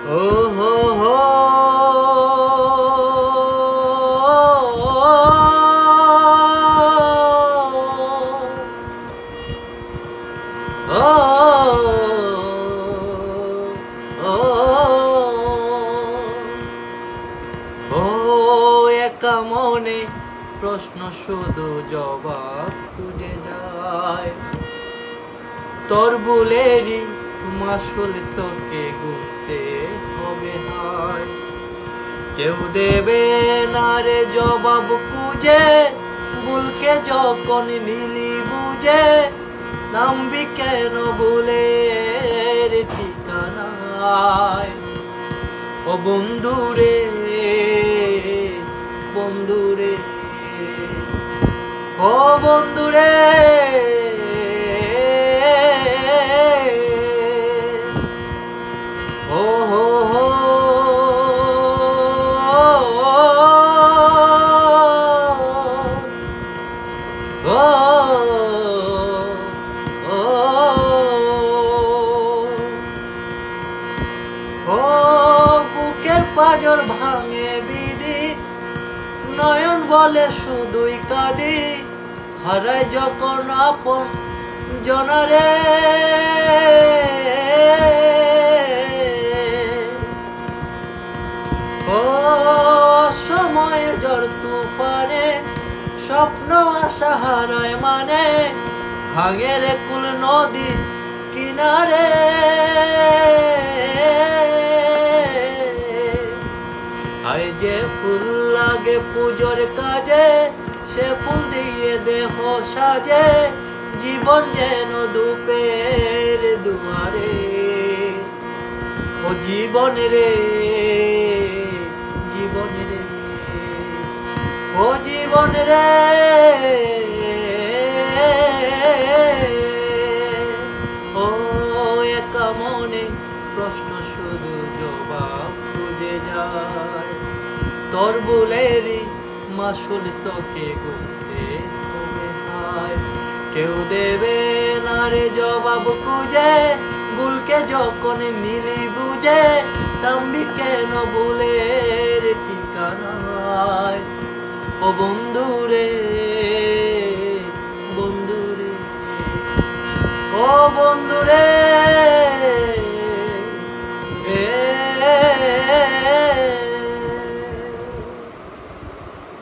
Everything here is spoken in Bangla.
ও হো হো ও একা মনে প্রশ্ন শুধু জবাব খুঁজে যায় তোর বুলেরই মাসুল তোকে গুনতে হবে হায় কেউ দেবে না রে জবাব খুঁজে ভুলকে যখন নিলি বুঝে নামবি কেন ভুলের ঠিকানায় ও বন্ধুরে বন্ধুরে ও বন্ধুরে ও হো হো ও বুকের পাঁজর ভাঙে বিধি নয়ন বলে শুধুই কাঁদি হারায় যখন আপন জনারে ও সময় ঝড় তুফানে স্বপ্ন আশা হারায় মানে ভাঙে রে কুল নদী কিনারে আয় যে ফুল লাগে পুজোর কাজে সে ফুল দিয়ে দেহ সাজে জীবন যেন ধূপের দুয়ারে ও জীবন রে জীবন রে ও জীবন রে ও একা মনে প্রশ্ন শুধু জবাব খুঁজে যায় তোর বুলেরই মাসুল তোকে গুনতে হবে হায় কেউ দেবে না রে জবাব খুঁজে ভুলকে যখন নিলি বুঝে থামবি কেন ভুলের ঠিকানায় ও বন্ধুরে